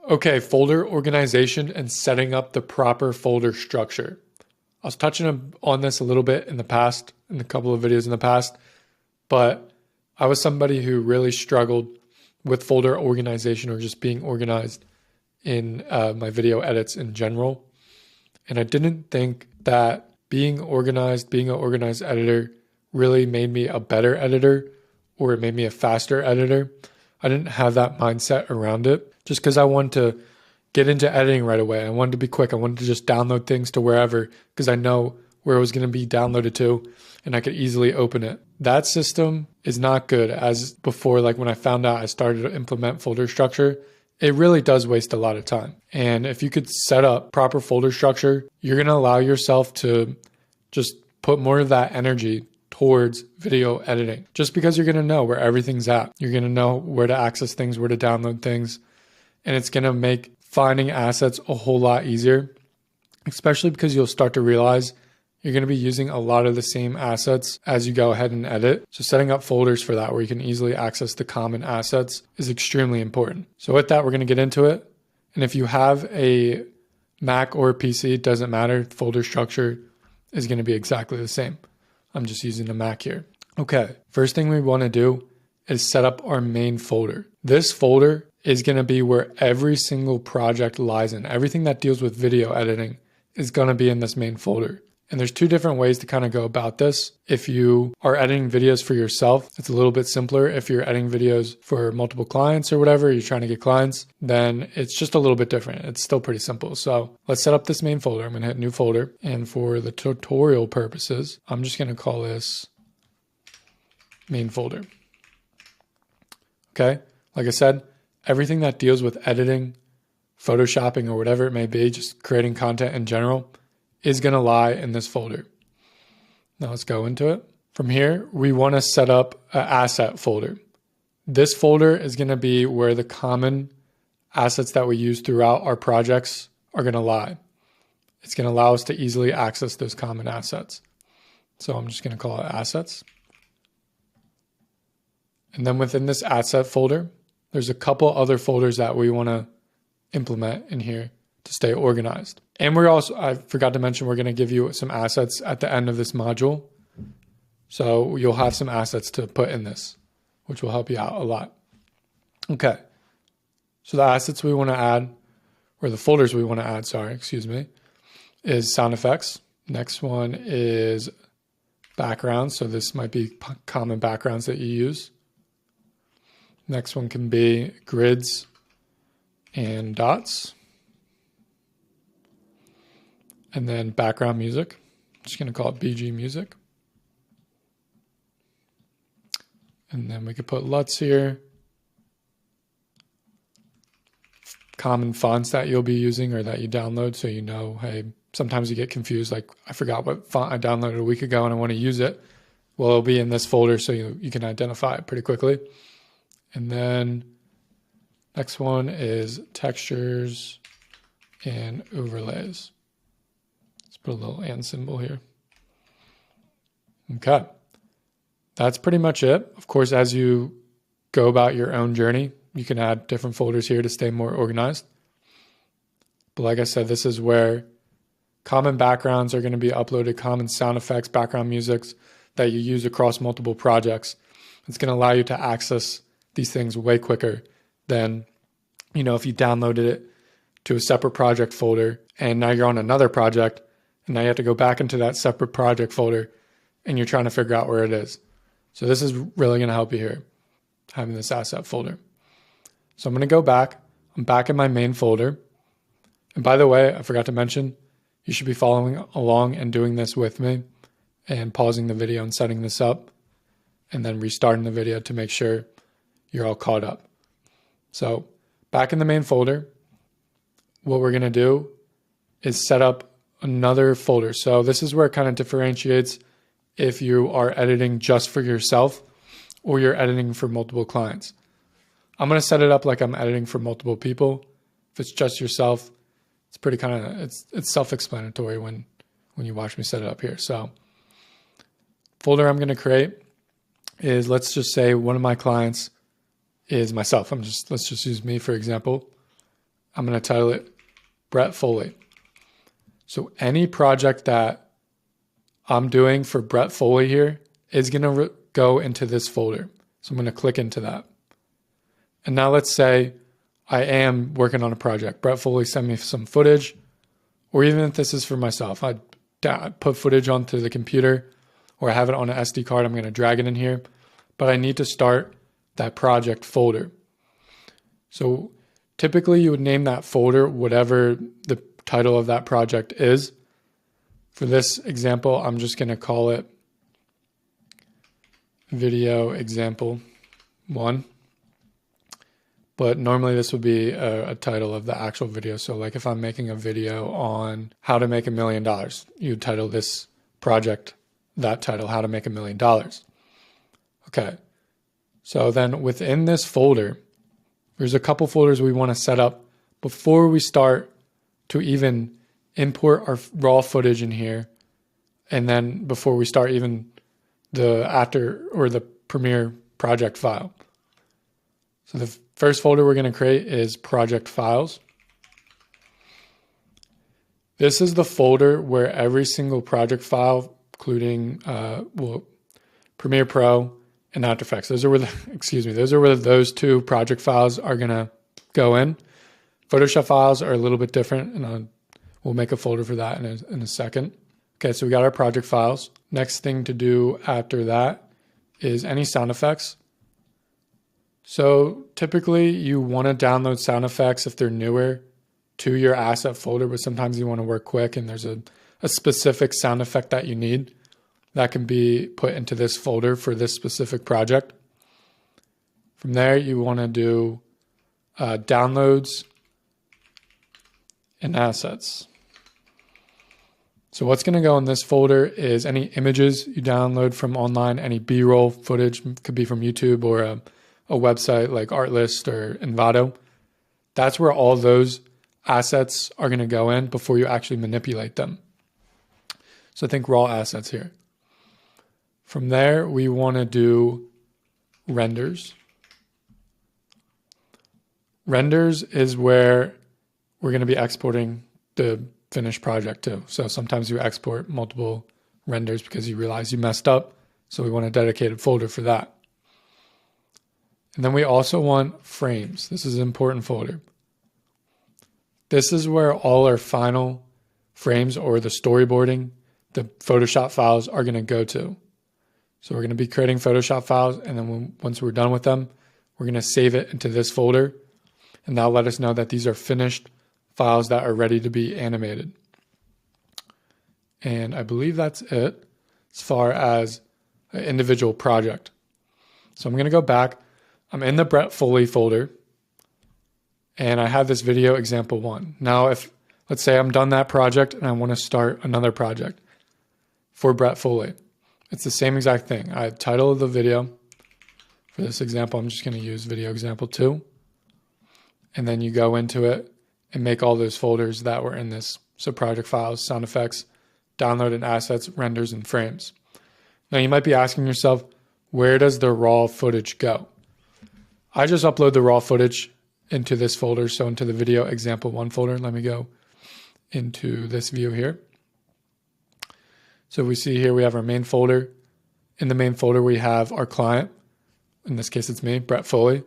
Okay, folder organization and setting up the proper folder structure. I was touching on this a little bit in the past, in a couple of videos in the past, but I was somebody who really struggled with folder organization or just being organized in my video edits in general. And I didn't think that being organized, being an organized editor really made me a better editor or it made me a faster editor. I didn't have that mindset around it just because I wanted to get into editing right away. I wanted to be quick. I wanted to just download things to wherever because I know where it was going to be downloaded to and I could easily open it. That system is not good. As before, like when I found out I started to implement folder structure, it really does waste a lot of time. And if you could set up proper folder structure, you're going to allow yourself to just put more of that energy towards video editing, just because you're going to know where everything's at. You're going to know where to access things, where to download things, and it's going to make finding assets a whole lot easier, especially because you'll start to realize you're going to be using a lot of the same assets as you go ahead and edit. So setting up folders for that where you can easily access the common assets is extremely important. So with that, we're going to get into it. And if you have a Mac or a PC, it doesn't matter. Folder structure is going to be exactly the same. I'm just using a Mac here. Okay, first thing we want to do is set up our main folder. This folder is going to be where every single project lies in. Everything that deals with video editing is going to be in this main folder. And there's two different ways to kind of go about this. If you are editing videos for yourself, it's a little bit simpler. If you're editing videos for multiple clients or whatever, you're trying to get clients, then it's just a little bit different. It's still pretty simple. So let's set up this main folder. I'm going to hit new folder. And for the tutorial purposes, I'm just going to call this main folder. Okay. Like I said, everything that deals with editing, photoshopping, or whatever it may be, just creating content in general, is going to lie in this folder. Now let's go into it. From here, we want to set up an asset folder. This folder is going to be where the common assets that we use throughout our projects are going to lie. It's going to allow us to easily access those common assets. So I'm just going to call it assets. And then within this asset folder, there's a couple other folders that we want to implement in here to stay organized. And I forgot to mention, we're going to give you some assets at the end of this module. So you'll have some assets to put in this, which will help you out a lot. Okay. So the assets we want to add, or the folders we want to add, is sound effects. Next one is backgrounds. So this might be common backgrounds that you use. Next one can be grids and dots. And then background music. I'm just going to call it BG music. And then we could put LUTs here. Common fonts that you'll be using or that you download so you know, hey, sometimes you get confused, like I forgot what font I downloaded a week ago and I want to use it. Well, it'll be in this folder so you can identify it pretty quickly. And then next one is textures and overlays. Put a little and symbol here. Okay. That's pretty much it. Of course, as you go about your own journey, you can add different folders here to stay more organized. But like I said, this is where common backgrounds are going to be uploaded, common sound effects, background musics that you use across multiple projects. It's going to allow you to access these things way quicker than, if you downloaded it to a separate project folder and now you're on another project. And now you have to go back into that separate project folder and you're trying to figure out where it is. So this is really going to help you here, having this asset folder. So I'm going to go back. I'm back in my main folder. And by the way, I forgot to mention, you should be following along and doing this with me and pausing the video and setting this up and then restarting the video to make sure you're all caught up. So back in the main folder, what we're going to do is set up another folder. So this is where it kind of differentiates if you are editing just for yourself or you're editing for multiple clients. I'm going to set it up like I'm editing for multiple people. If it's just yourself, it's pretty it's self-explanatory when you watch me set it up here. So folder I'm going to create is, let's just say one of my clients is myself. Let's just use me for example. I'm going to title it Brett Foley. So any project that I'm doing for Brett Foley here is going to go into this folder. So I'm going to click into that. And now let's say I am working on a project. Brett Foley sent me some footage, or even if this is for myself, I put footage onto the computer or I have it on an SD card. I'm going to drag it in here, but I need to start that project folder. So typically you would name that folder whatever the title of that project is. For this example, I'm just going to call it video example 1. But normally this would be a title of the actual video. So like if I'm making a video on how to make $1 million, you title this project that title, how to make $1 million. Okay. So then within this folder, there's a couple folders we want to set up before we start to even import our raw footage in here. And then before we start even the Premiere project file. So the first folder we're going to create is project files. This is the folder where every single project file, including Premiere Pro and After Effects, those are where those two project files are going to go in. Photoshop files are a little bit different, and we'll make a folder for that in a second. Okay, so we got our project files. Next thing to do after that is any sound effects. So typically you want to download sound effects if they're newer to your asset folder, but sometimes you want to work quick and there's a specific sound effect that you need that can be put into this folder for this specific project. From there, you want to do downloads and assets. So what's going to go in this folder is any images you download from online, any B-roll footage, could be from YouTube or a website like Artlist or Envato. That's where all those assets are going to go in before you actually manipulate them. So think raw assets here. From there, we want to do renders. Renders is where we're going to be exporting the finished project to. So sometimes you export multiple renders because you realize you messed up. So we want a dedicated folder for that. And then we also want frames. This is an important folder. This is where all our final frames or the storyboarding, the Photoshop files are going to go to. So we're going to be creating Photoshop files, and then once we're done with them, we're going to save it into this folder, and that'll let us know that these are finished files that are ready to be animated. And I believe that's it as far as an individual project. So I'm going to go back. I'm in the Brett Foley folder, and I have this video example 1. Now, if let's say I'm done that project and I want to start another project for Brett Foley, it's the same exact thing. I title of the video. For this example, I'm just going to use video example 2. And then you go into it and make all those folders that were in this. So project files, sound effects, download and assets, renders, and frames. Now you might be asking yourself, where does the raw footage go? I just upload the raw footage into this folder. So into the video example 1 folder. Let me go into this view here. So we see here we have our main folder. In the main folder, we have our client. In this case, it's me, Brett Foley.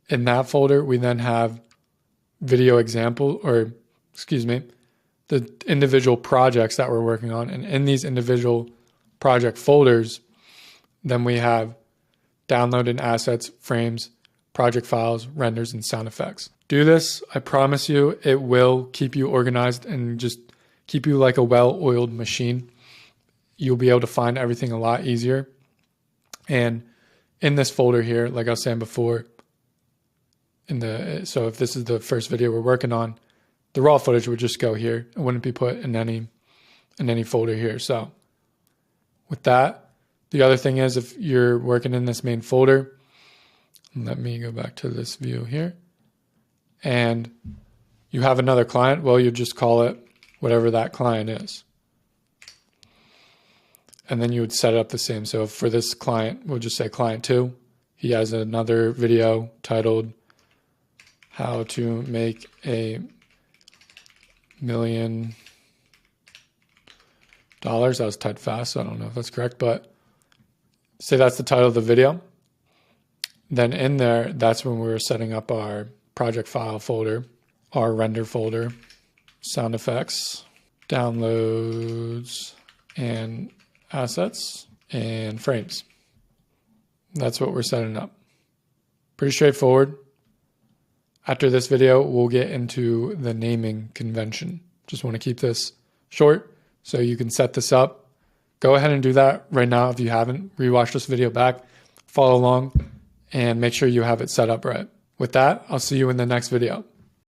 In that folder, we then have video example, the individual projects that we're working on. And in these individual project folders, then we have download and assets, frames, project files, renders, and sound effects. Do this. I promise you, it will keep you organized and just keep you like a well-oiled machine. You'll be able to find everything a lot easier. And in this folder here, like I was saying before, so if this is the first video we're working on, the raw footage would just go here. It wouldn't be put in any folder here. So with that, the other thing is if you're working in this main folder, let me go back to this view here, and you have another client, well, you just call it whatever that client is. And then you would set it up the same. So for this client, we'll just say client 2. He has another video titled how to make $1 million. That was typed fast, so I don't know if that's correct, but say that's the title of the video. Then in there, that's when we were setting up our project file folder, our render folder, sound effects, downloads, and assets, and frames. That's what we're setting up. Pretty straightforward. After this video, we'll get into the naming convention. Just want to keep this short so you can set this up. Go ahead and do that right now if you haven't. Rewatch this video back, follow along, and make sure you have it set up right. With that, I'll see you in the next video.